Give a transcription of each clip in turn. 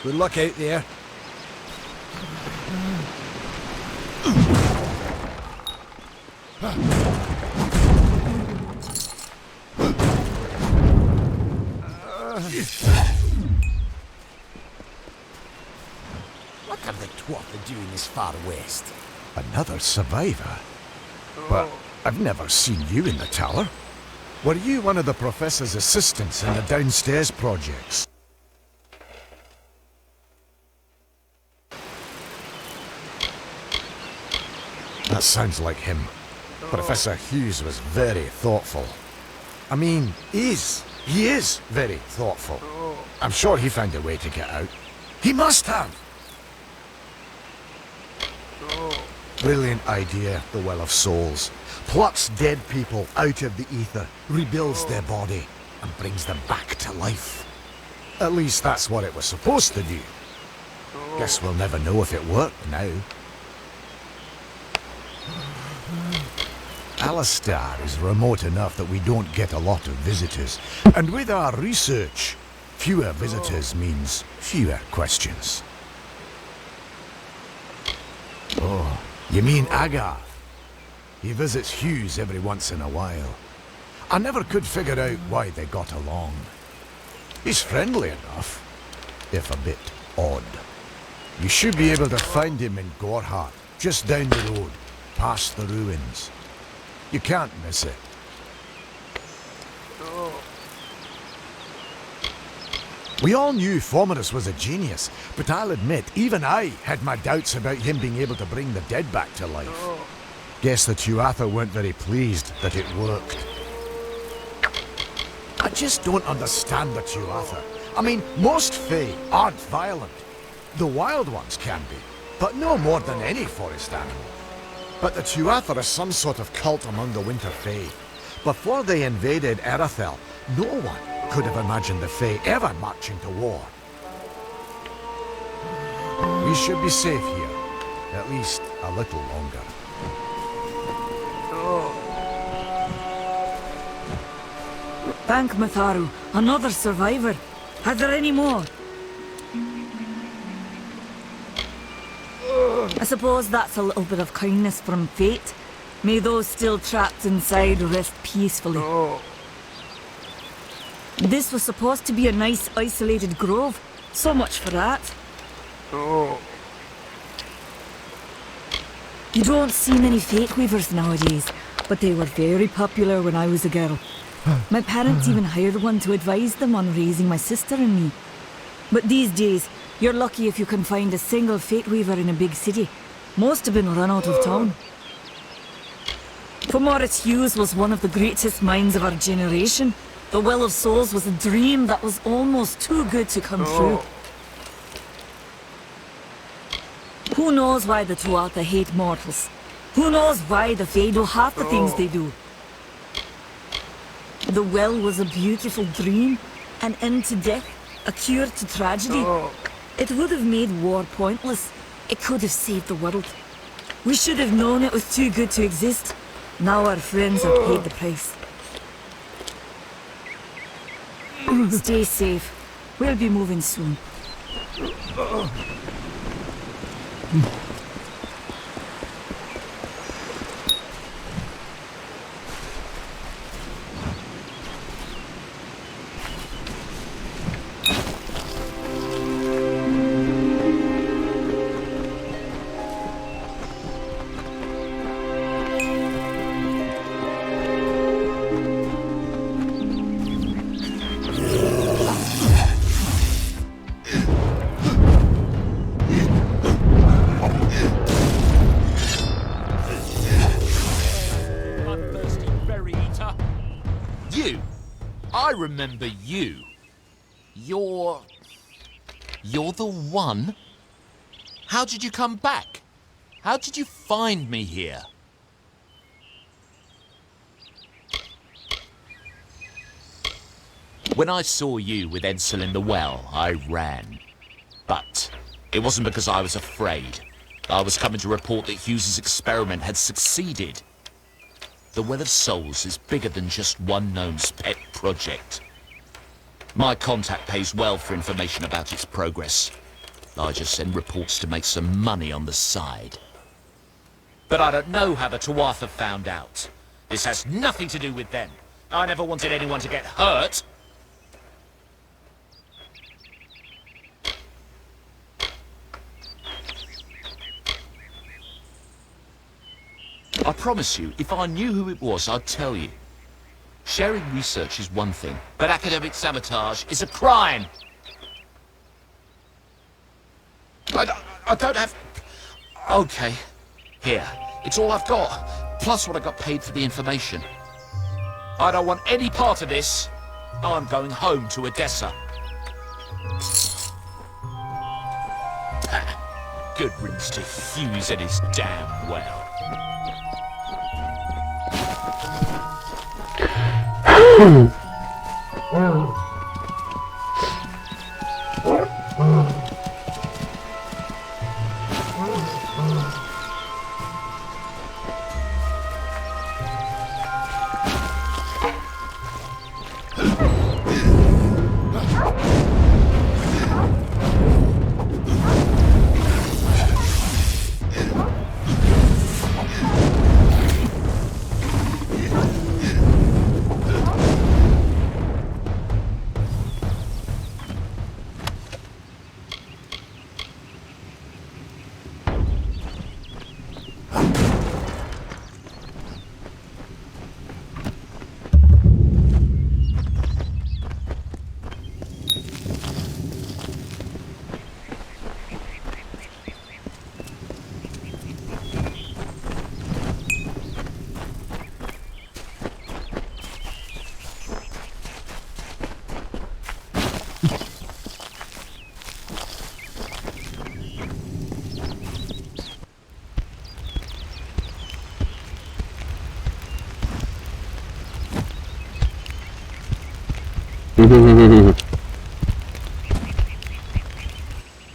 Good luck out there. What are the twat doing this far west? Another survivor? But I've never seen you in the tower. Were you one of the Professor's assistants in the downstairs projects? That sounds like him. Professor Hughes was very thoughtful. I mean, he is very thoughtful. I'm sure he found a way to get out. He must have! Brilliant idea, the Well of Souls. Plucks dead people out of the ether, rebuilds their body, and brings them back to life. At least that's what it was supposed to do. Guess we'll never know if it worked now. Alistar is remote enough that we don't get a lot of visitors. And with our research, fewer visitors means fewer questions. Oh, you mean Agar? He visits Hughes every once in a while. I never could figure out why they got along. He's friendly enough, if a bit odd. You should be able to find him in Gorhart, just down the road, past the ruins. You can't miss it. We all knew Fomerus was a genius, but I'll admit, even I had my doubts about him being able to bring the dead back to life. Guess the Tuatha weren't very pleased that it worked. I just don't understand the Tuatha. I mean, most Fae aren't violent. The wild ones can be, but no more than any forest animal. But the Tuatha are some sort of cult among the Winter Fae. Before they invaded Erythel, no one could have imagined the Fae ever marching to war. We should be safe here, at least a little longer. Bank Matharu, another survivor. Are there any more? I suppose that's a little bit of kindness from fate. May those still trapped inside rest peacefully. This was supposed to be a nice isolated grove. So much for that. You don't see many fate weavers nowadays, but they were very popular when I was a girl. My parents even hired one to advise them on raising my sister and me. But these days, you're lucky if you can find a single fate weaver in a big city. Most have been run out of town. Fomerus Hughes was one of the greatest minds of our generation. The Well of Souls was a dream that was almost too good to come true. Who knows why the Tuatha hate mortals? Who knows why the Fae do half the things they do? The well was a beautiful dream, an end to death, a cure to tragedy. It would have made war pointless. It could have saved the world. We should have known it was too good to exist. Now our friends have paid the price. Stay safe. We'll be moving soon. I remember you. You're the one? How did you come back? How did you find me here? When I saw you with Edsel in the well, I ran. But it wasn't because I was afraid. I was coming to report that Hughes's experiment had succeeded. The Well of Souls is bigger than just one gnome's pet project. My contact pays well for information about its progress. I just send reports to make some money on the side. But I don't know how the Tuatha found out. This has nothing to do with them. I never wanted anyone to get hurt. I promise you, if I knew who it was, I'd tell you. Sharing research is one thing, but academic sabotage is a crime. I don't have... Okay. Here. It's all I've got. Plus what I got paid for the information. I don't want any part of this. I'm going home to Odessa. Good riddance to Hughes and his damn well.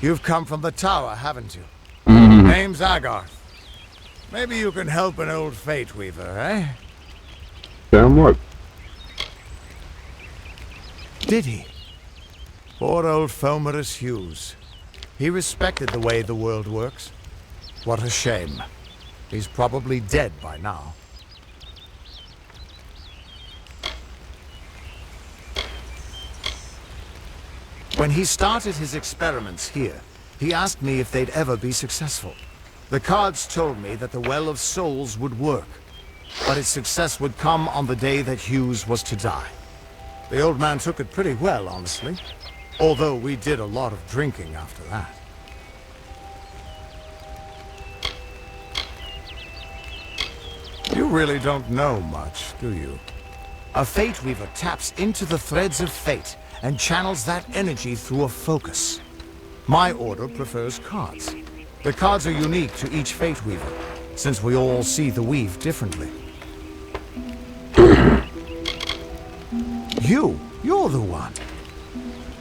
You've come from the tower, haven't you? Name's Agarth. Maybe you can help an old Fate Weaver, eh? Damn right. Did he? Poor old Fomerus Hughes. He respected the way the world works. What a shame. He's probably dead by now. When he started his experiments here, he asked me if they'd ever be successful. The cards told me that the Well of Souls would work, but its success would come on the day that Hughes was to die. The old man took it pretty well, honestly, although we did a lot of drinking after that. You really don't know much, do you? A Fate Weaver taps into the threads of fate and channels that energy through a focus. My order prefers cards. The cards are unique to each Fate Weaver, since we all see the weave differently. You're the one.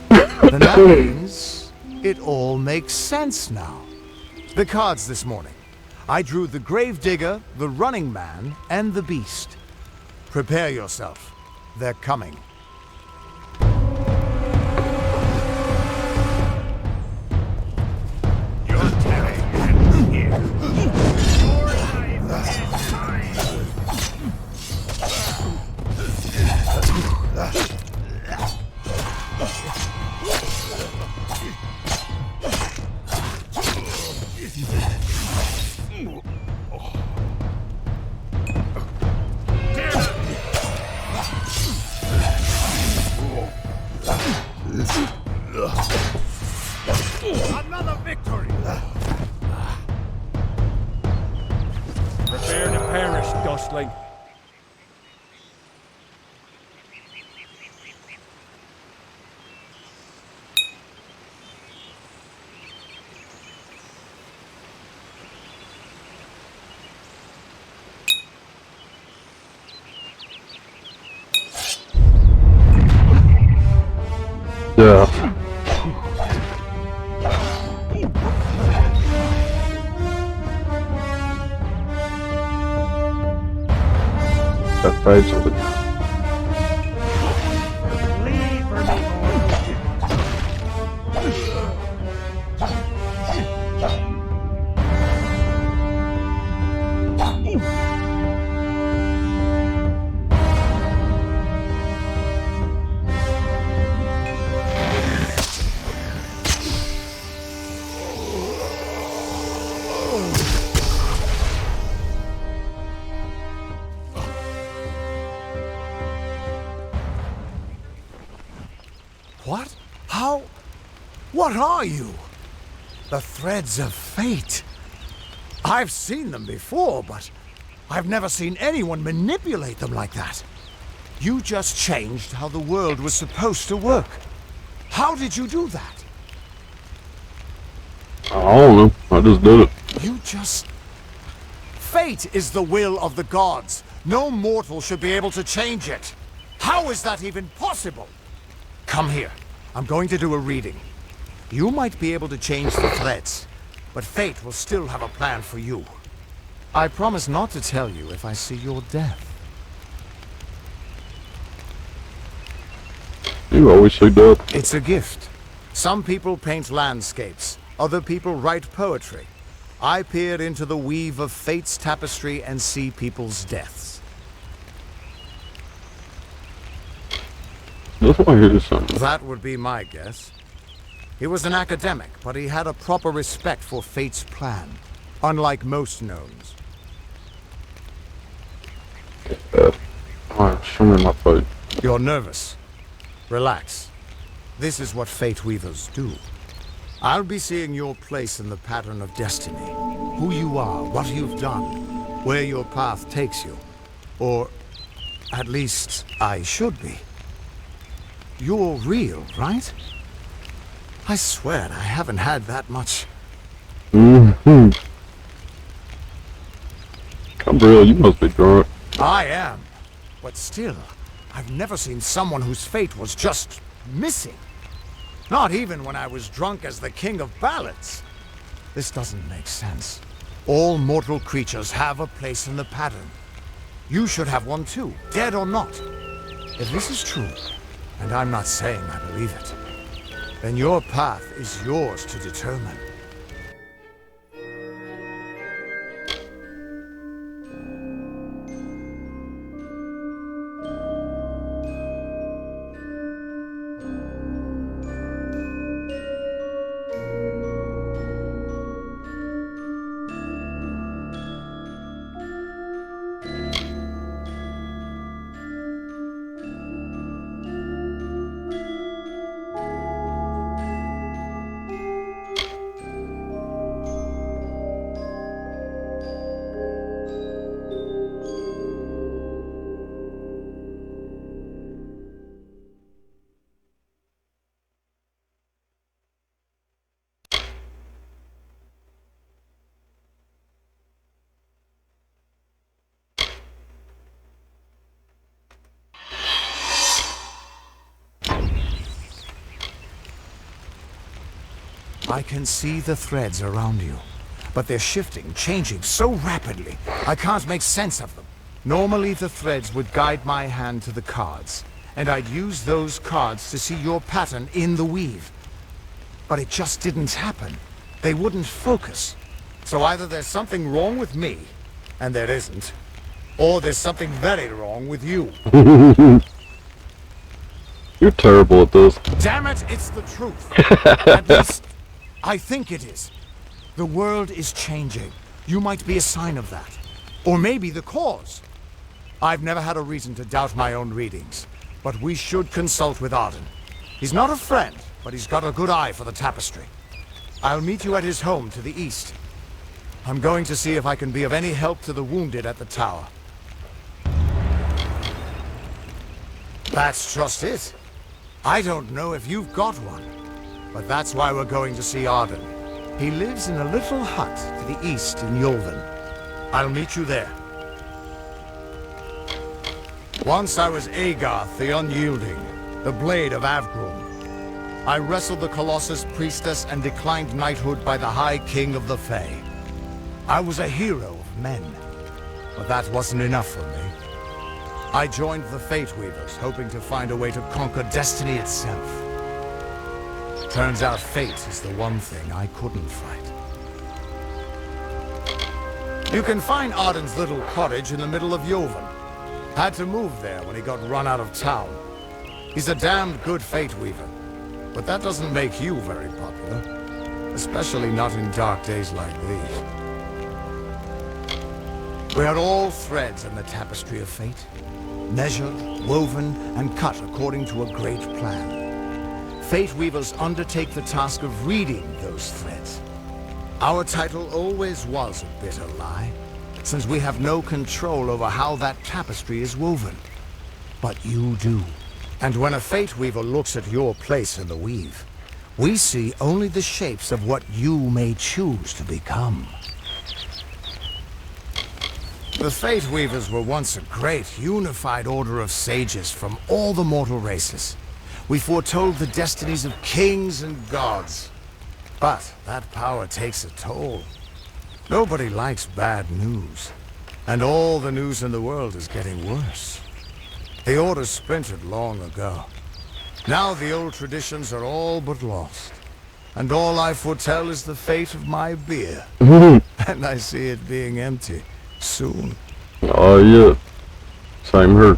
Then that means it all makes sense now. The cards this morning. I drew the Gravedigger, the Running Man, and the Beast. Prepare yourself. They're coming. Another victory! Prepare to perish, Dustling. Yeah. That fights over there. Leave for me, What? How? What are you? The threads of fate. I've seen them before, but I've never seen anyone manipulate them like that. You just changed how the world was supposed to work. How did you do that? I don't know. I just did it. You just... Fate is the will of the gods. No mortal should be able to change it. How is that even possible? Come here. I'm going to do a reading. You might be able to change the threads, but fate will still have a plan for you. I promise not to tell you if I see your death. You always say that. It's a gift. Some people paint landscapes. Other people write poetry. I peer into the weave of fate's tapestry and see people's deaths. That's why I hear this sound. That would be my guess. He was an academic, but he had a proper respect for fate's plan, unlike most gnomes. Alright, show me my fate. You're nervous. Relax. This is what fate weavers do. I'll be seeing your place in the pattern of destiny. Who you are, what you've done, where your path takes you. Or, at least, I should be. You're real, right? I swear I haven't had that much. Mm-hmm. Gabriel, you must be drunk. I am. But still, I've never seen someone whose fate was just missing. Not even when I was drunk as the king of ballads. This doesn't make sense. All mortal creatures have a place in the pattern. You should have one too, dead or not. If this is true, and I'm not saying I believe it, then your path is yours to determine. I can see the threads around you, but they're shifting, changing so rapidly, I can't make sense of them. Normally the threads would guide my hand to the cards, and I'd use those cards to see your pattern in the weave. But it just didn't happen. They wouldn't focus. So either there's something wrong with me, and there isn't, or there's something very wrong with you. You're terrible at this. Damn it, it's the truth. At least, I think it is. The world is changing. You might be a sign of that. Or maybe the cause. I've never had a reason to doubt my own readings, but we should consult with Arden. He's not a friend, but he's got a good eye for the tapestry. I'll meet you at his home to the east. I'm going to see if I can be of any help to the wounded at the tower. That's just it. I don't know if you've got one, but that's why we're going to see Arden. He lives in a little hut to the east in Yulven. I'll meet you there. Once I was Agarth the Unyielding, the Blade of Avgrum. I wrestled the Colossus Priestess and declined knighthood by the High King of the Fae. I was a hero of men, but that wasn't enough for me. I joined the Fate Weavers, hoping to find a way to conquer destiny itself. Turns out fate is the one thing I couldn't fight. You can find Arden's little cottage in the middle of Yulven. Had to move there when he got run out of town. He's a damned good Fate Weaver, but that doesn't make you very popular. Especially not in dark days like these. We are all threads in the tapestry of fate. Measured, woven, and cut according to a great plan. Fate Weavers undertake the task of reading those threads. Our title always was a bitter lie, since we have no control over how that tapestry is woven. But you do. And when a Fate Weaver looks at your place in the weave, we see only the shapes of what you may choose to become. The Fate Weavers were once a great, unified order of sages from all the mortal races. We foretold the destinies of kings and gods. But that power takes a toll. Nobody likes bad news. And all the news in the world is getting worse. The Order splintered long ago. Now the old traditions are all but lost. And all I foretell is the fate of my beer. And I see it being empty soon. Oh, yeah. Same here.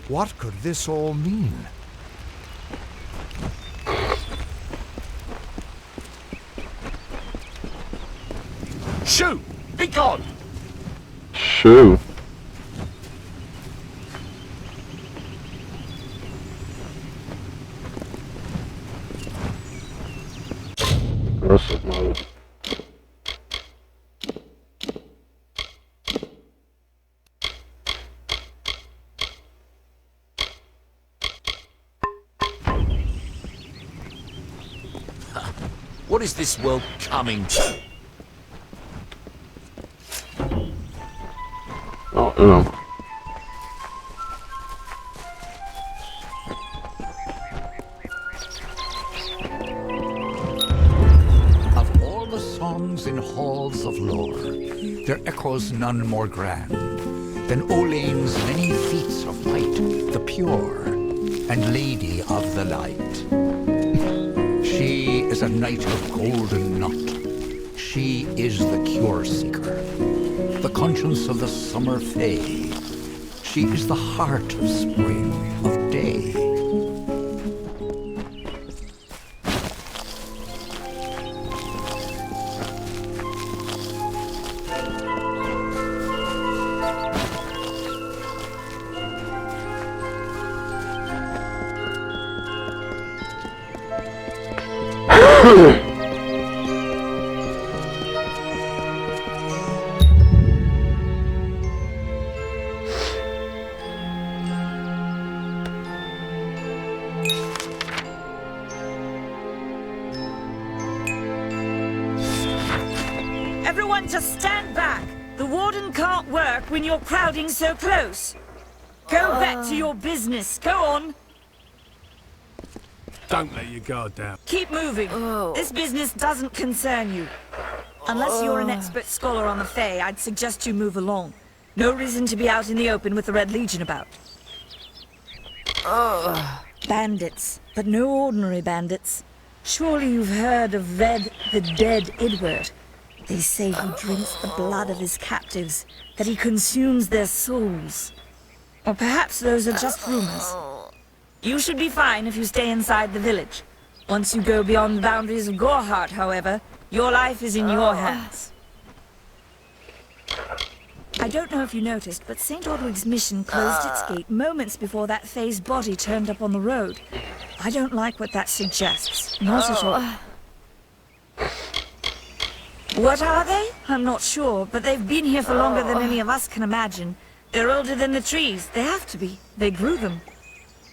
What could this all mean? Shoo! Be gone! Shoo. Aggressive mode. What is this world coming to? Oh, yeah. Of all the songs in halls of lore, there echoes none more grand than Olane's many feats of might, the pure, and lady of the light. She is a knight of golden knot. She is the cure seeker, the conscience of the summer fae. She is the heart of spring, of day. Everyone just stand back. The warden can't work when you're crowding so close. Go back to your business. Go on. Don't let your guard down. Keep moving. This business doesn't concern you. Unless you're an expert scholar on the Fae, I'd suggest you move along. No reason to be out in the open with the Red Legion about. Bandits, but no ordinary bandits. Surely you've heard of Red the Dead Idward. They say he drinks the blood of his captives, that he consumes their souls. Or perhaps those are just rumors. You should be fine if you stay inside the village. Once you go beyond the boundaries of Gorhart, however, your life is in your hands. I don't know if you noticed, but St. Ordwig's mission closed its gate moments before that Fae's body turned up on the road. I don't like what that suggests. Not at all. What are they? I'm not sure, but they've been here for longer than any of us can imagine. They're older than the trees. They have to be. They grew them.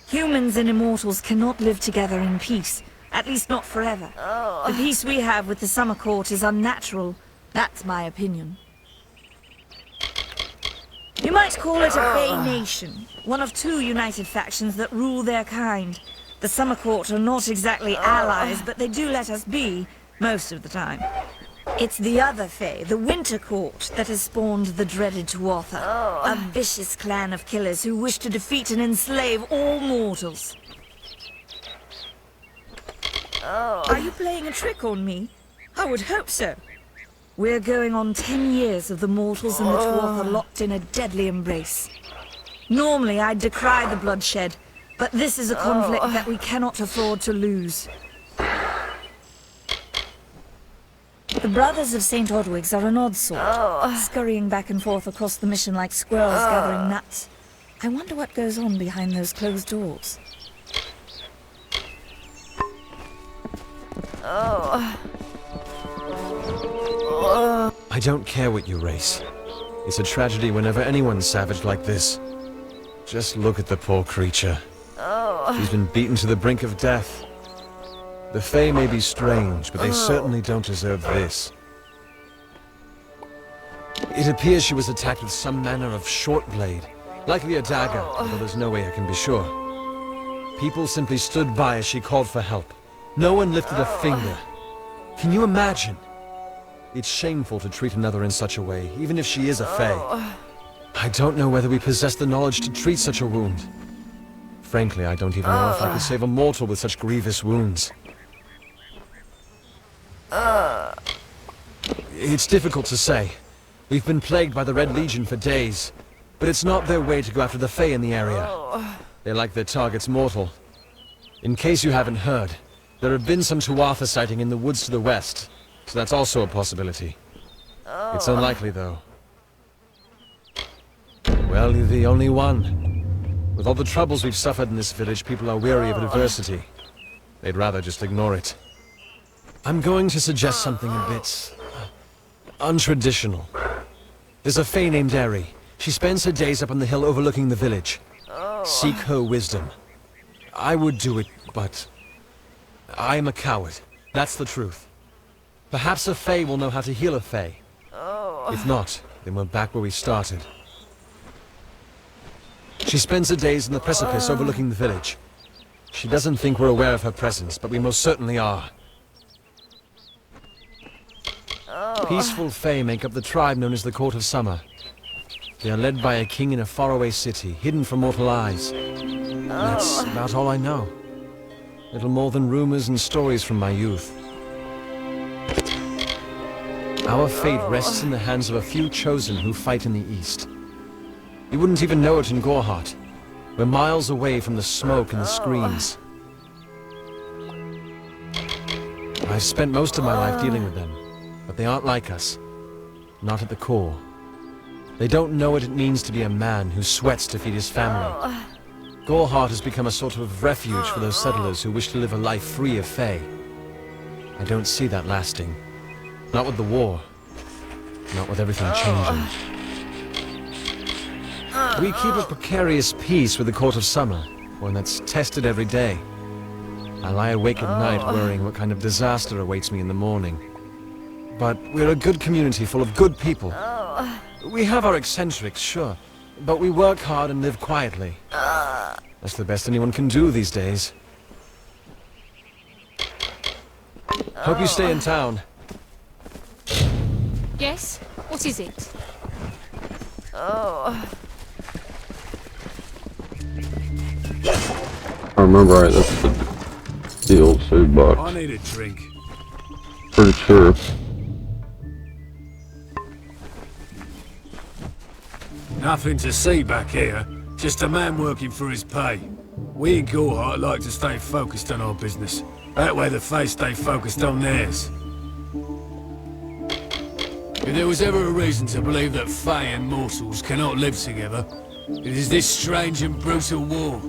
Humans and immortals cannot live together in peace. At least not forever. The peace we have with the Summer Court is unnatural. That's my opinion. You might call it a Fae nation. One of two united factions that rule their kind. The Summer Court are not exactly allies, but they do let us be, most of the time. It's the other Fae, the Winter Court, that has spawned the dreaded Tuatha. A vicious clan of killers who wish to defeat and enslave all mortals. Are you playing a trick on me? I would hope so. We're going on 10 years of the mortals and the Tuatha locked in a deadly embrace. Normally I'd decry the bloodshed, but this is a conflict that we cannot afford to lose. The Brothers of St. Ordwig's are an odd sort, scurrying back and forth across the mission like squirrels gathering nuts. I wonder what goes on behind those closed doors. I don't care what you race. It's a tragedy whenever anyone's savage like this. Just look at the poor creature. She's been beaten to the brink of death. The Fae may be strange, but they certainly don't deserve this. It appears she was attacked with some manner of short blade, likely a dagger, although there's no way I can be sure. People simply stood by as she called for help. No one lifted a finger. Can you imagine? It's shameful to treat another in such a way, even if she is a Fae. I don't know whether we possess the knowledge to treat such a wound. Frankly, I don't even know if I could save a mortal with such grievous wounds. It's difficult to say. We've been plagued by the Red Legion for days, but it's not their way to go after the Fae in the area. They like their targets mortal. In case you haven't heard, there have been some Tuatha sighting in the woods to the west, so that's also a possibility. It's unlikely, though. Well, you're the only one. With all the troubles we've suffered in this village, people are weary of adversity. They'd rather just ignore it. I'm going to suggest something a bit untraditional. There's a Fae named Eri. She spends her days up on the hill overlooking the village. Seek her wisdom. I would do it, but I am a coward. That's the truth. Perhaps a Fae will know how to heal a Fae. If not, then we're back where we started. She spends her days on the precipice overlooking the village. She doesn't think we're aware of her presence, but we most certainly are. Peaceful Fae make up the tribe known as the Court of Summer. They are led by a king in a faraway city, hidden from mortal eyes. That's about all I know. Little more than rumors and stories from my youth. Our fate rests in the hands of a few chosen who fight in the east. You wouldn't even know it in Gorhart. We're miles away from the smoke and the screams. I've spent most of my life dealing with them, but they aren't like us. Not at the core. They don't know what it means to be a man who sweats to feed his family. Gorhart has become a sort of refuge for those settlers who wish to live a life free of Fae. I don't see that lasting. Not with the war. Not with everything changing. We keep a precarious peace with the Court of Summer, one that's tested every day. I lie awake at night worrying what kind of disaster awaits me in the morning. But we're a good community full of good people. We have our eccentrics, sure, but we work hard and live quietly. That's the best anyone can do these days. Hope you stay in town. Yes? What is it? I remember right, that's the old food box. I need a drink. Pretty sure. Nothing to see back here. Just a man working for his pay. We in Gorhart like to stay focused on our business. That way the Fae stay focused on theirs. If there was ever a reason to believe that Fae and mortals cannot live together, it is this strange and brutal war.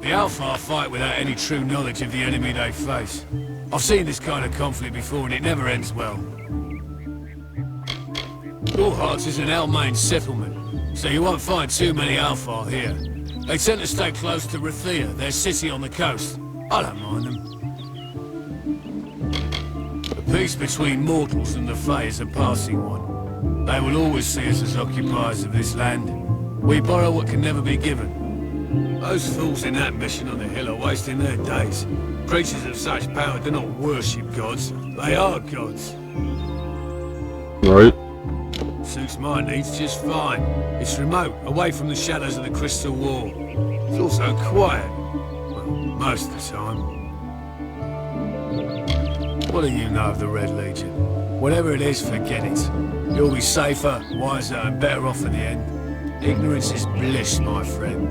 The Alpha fight without any true knowledge of the enemy they face. I've seen this kind of conflict before and it never ends well. Gorhart is an Almain settlement, so you won't find too many Alpha here. They tend to stay close to Rathia, their city on the coast. I don't mind them. The peace between mortals and the Fae is a passing one. They will always see us as occupiers of this land. We borrow what can never be given. Those fools in that mission on the hill are wasting their days. Creatures of such power do not worship gods. They are gods. Right? Suits my needs just fine. It's remote, away from the shadows of the Crystal Wall. It's also quiet. Well, most of the time. What do you know of the Red Legion? Whatever it is, forget it. You'll be safer, wiser, and better off in the end. Ignorance is bliss, my friend.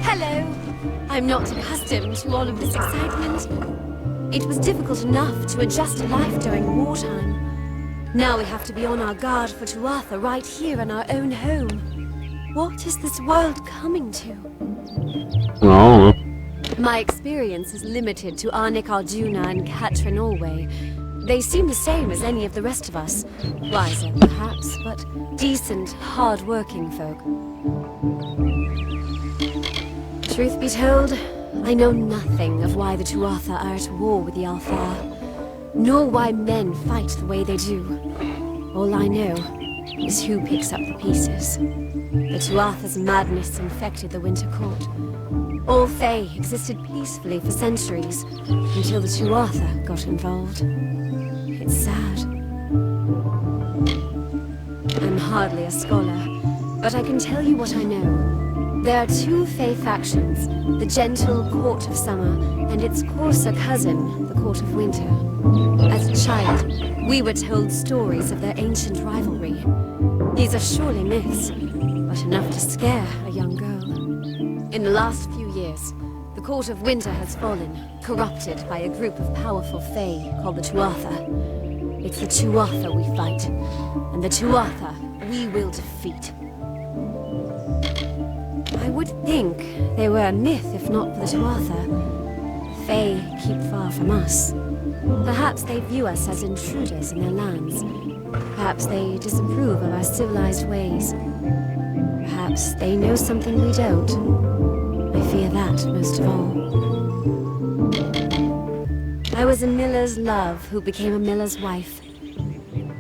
Hello. I'm not accustomed to all of this excitement. It was difficult enough to adjust to life during wartime. Now we have to be on our guard for Tuatha right here in our own home. What is this world coming to? I don't know. My experience is limited to Arnik Arjuna and Katrin Allway. They seem the same as any of the rest of us. Wiser, perhaps, but decent, hard-working folk. Truth be told, I know nothing of why the Tuatha are at war with the Alfar, nor why men fight the way they do. All I know is who picks up the pieces. The Tuatha's madness infected the Winter Court. All Fae existed peacefully for centuries, until the Tuatha got involved. It's sad. I'm hardly a scholar, but I can tell you what I know. There are two Fae factions, the gentle Court of Summer, and its coarser cousin, the Court of Winter. As a child, we were told stories of their ancient rivalry. These are surely myths, but enough to scare a young girl. In the last few years, the Court of Winter has fallen, corrupted by a group of powerful Fae called the Tuatha. It's the Tuatha we fight, and the Tuatha we will defeat. I would think they were a myth if not for the Tuatha. The Fae keep far from us. Perhaps they view us as intruders in their lands. Perhaps they disapprove of our civilized ways. Perhaps they know something we don't. I fear that most of all. I was a miller's love who became a miller's wife.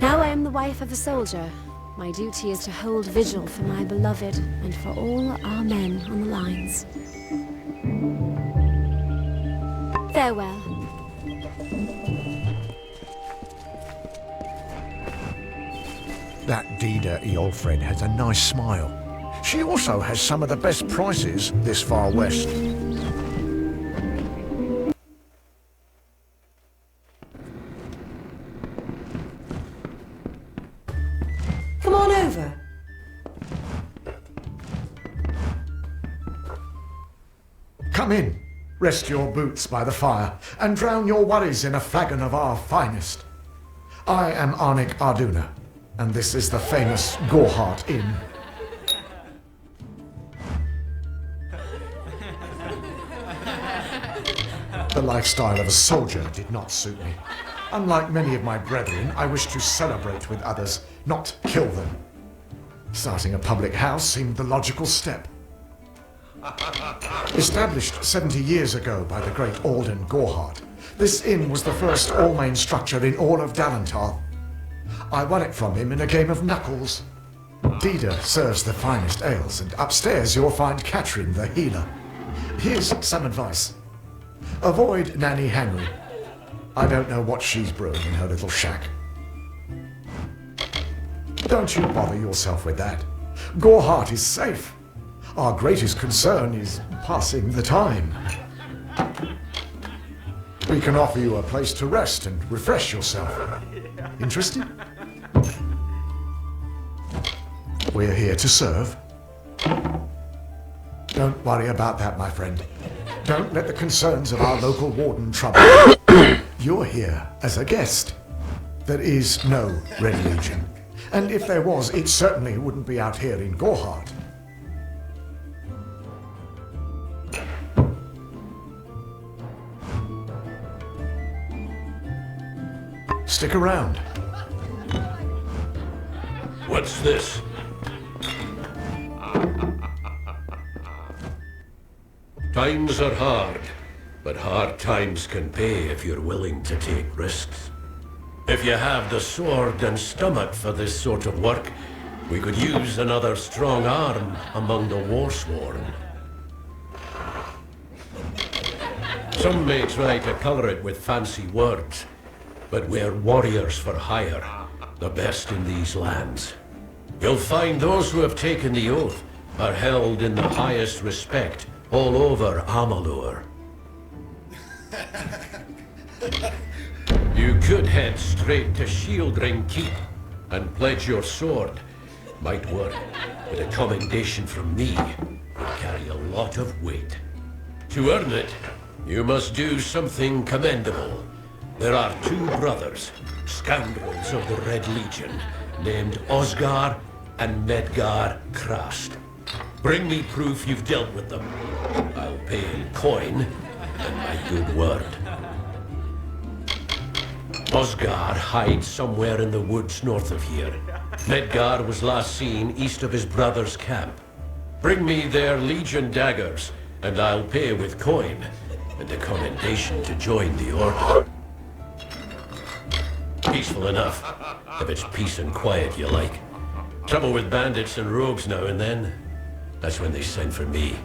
Now I am the wife of a soldier. My duty is to hold vigil for my beloved and for all our men on the lines. Farewell. That Dida E.03 has a nice smile. She also has some of the best prices this far west. Come on over. Come in, rest your boots by the fire, and drown your worries in a flagon of our finest. I am Arnik Arjuna, and this is the famous Gorehart Inn. The lifestyle of a soldier did not suit me. Unlike many of my brethren, I wished to celebrate with others, not kill them. Starting a public house seemed the logical step. Established 70 years ago by the great Alden Gorehart, this inn was the first all-main structure in all of Dalantar. I won it from him in a game of knuckles. Dida serves the finest ales, and upstairs you'll find Katrin the healer. Here's some advice. Avoid Nanny Henry. I don't know what she's brewing in her little shack. Don't you bother yourself with that. Gorehart is safe. Our greatest concern is passing the time. We can offer you a place to rest and refresh yourself. Interested? We're here to serve. Don't worry about that, my friend. Don't let the concerns of our local warden trouble you. You're here as a guest. There is no Red Legion. And if there was, it certainly wouldn't be out here in Gorehart. Stick around. What's this? Times are hard, but hard times can pay if you're willing to take risks. If you have the sword and stomach for this sort of work, we could use another strong arm among the warsworn. Some may try to color it with fancy words, but we're warriors for hire, the best in these lands. You'll find those who have taken the oath are held in the highest respect all over Amalur. You could head straight to Shieldring Keep and pledge your sword. Might work, but a commendation from me would carry a lot of weight. To earn it, you must do something commendable. There are two brothers, scoundrels of the Red Legion, named Osgar and Medgar Krast. Bring me proof you've dealt with them. I'll pay in coin, and my good word. Osgar hides somewhere in the woods north of here. Medgar was last seen east of his brother's camp. Bring me their Legion daggers, and I'll pay with coin, and a commendation to join the Order. Peaceful enough, if it's peace and quiet you like. Trouble with bandits and rogues now and then, that's when they send for me.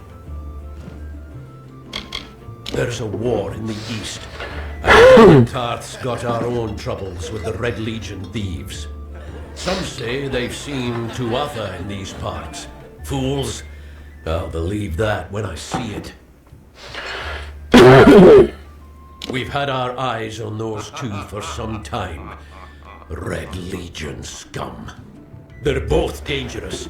There's a war in the east, and Tarth's got our own troubles with the Red Legion thieves. Some say they've seen Tuatha in these parts. Fools, I'll believe that when I see it. We've had our eyes on those two for some time. Red Legion scum. They're both dangerous,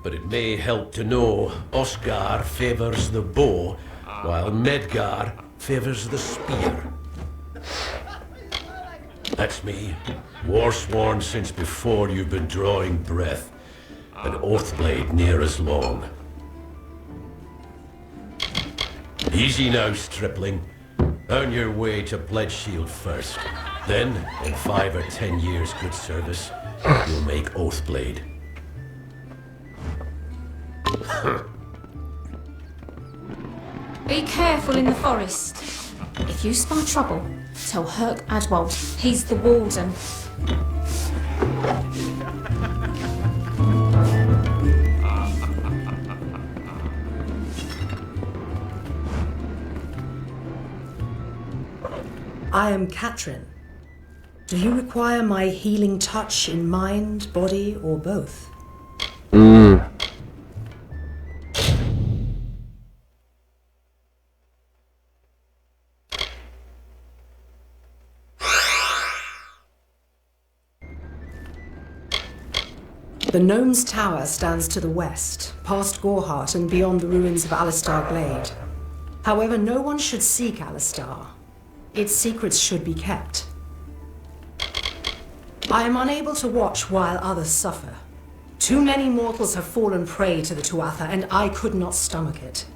but it may help to know Osgar favors the bow, while Medgar favors the spear. That's me, war-sworn since before you've been drawing breath, an oathblade near as long. Easy now, stripling. Earn your way to Pledgeshield first. Then, in 5 or 10 years' good service, you'll make Oathblade. Be careful in the forest. If you spy trouble, tell Herc Adwald. He's the warden. I am Katrin. Do you require my healing touch in mind, body, or both? The Gnome's Tower stands to the west, past Gorhart and beyond the ruins of Alistar Glade. However, no one should seek Alistar. Its secrets should be kept. I am unable to watch while others suffer. Too many mortals have fallen prey to the Tuatha, and I could not stomach it.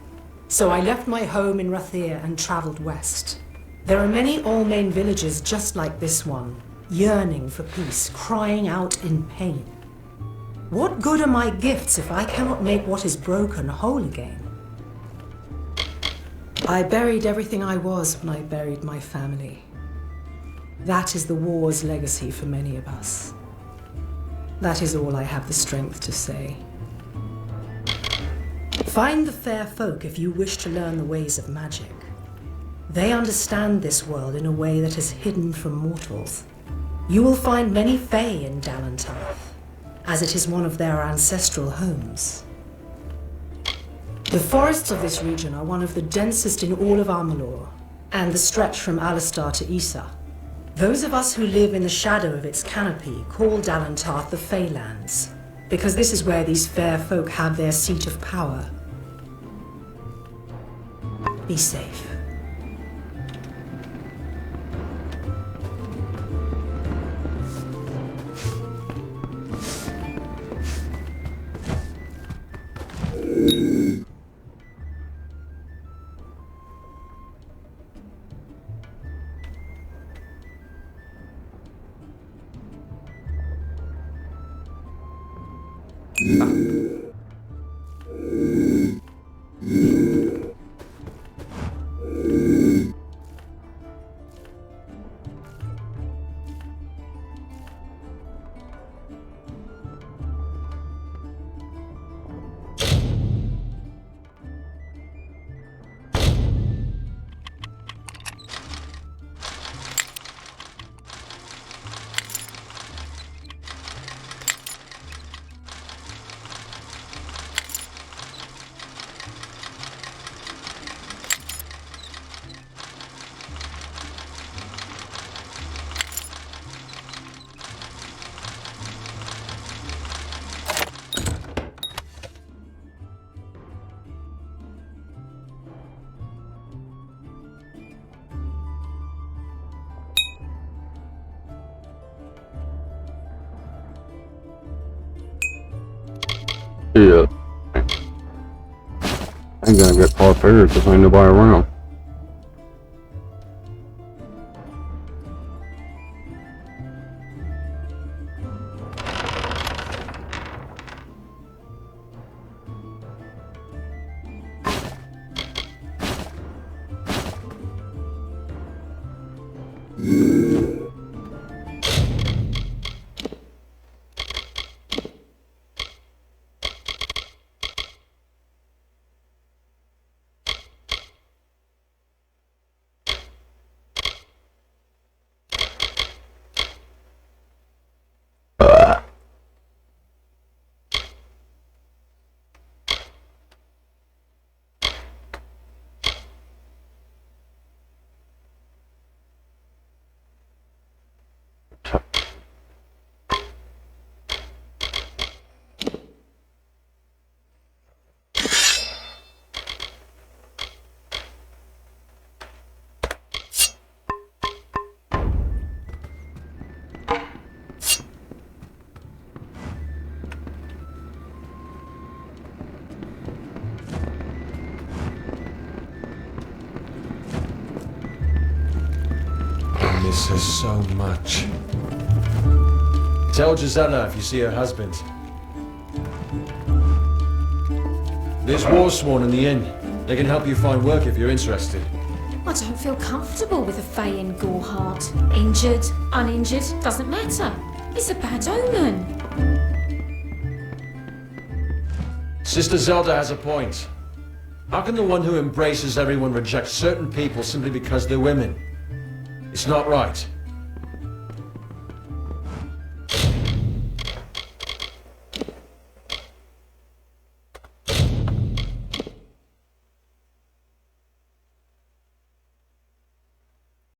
So I left my home in Rathir and traveled west. There are many Allmain villages just like this one, yearning for peace, crying out in pain. What good are my gifts if I cannot make what is broken whole again? I buried everything I was when I buried my family. That is the war's legacy for many of us. That is all I have the strength to say. Find the fair folk if you wish to learn the ways of magic. They understand this world in a way that is hidden from mortals. You will find many Fae in Dalantarth, as it is one of their ancestral homes. The forests of this region are one of the densest in all of Amalur, and the stretch from Alistar to Issa. Those of us who live in the shadow of its canopy call Dalantarth the Feylands, because this is where these fair folk have their seat of power. Be safe. Yeah. I ain't gonna get far further because ain't nobody around. miss her so much. Tell Gisela if you see her husband. There's Warsworn in the inn. They can help you find work if you're interested. I don't feel comfortable with a Fae in Goreheart. Injured, uninjured, doesn't matter. It's a bad omen. Sister Zelda has a point. How can the one who embraces everyone reject certain people simply because they're women? It's not right.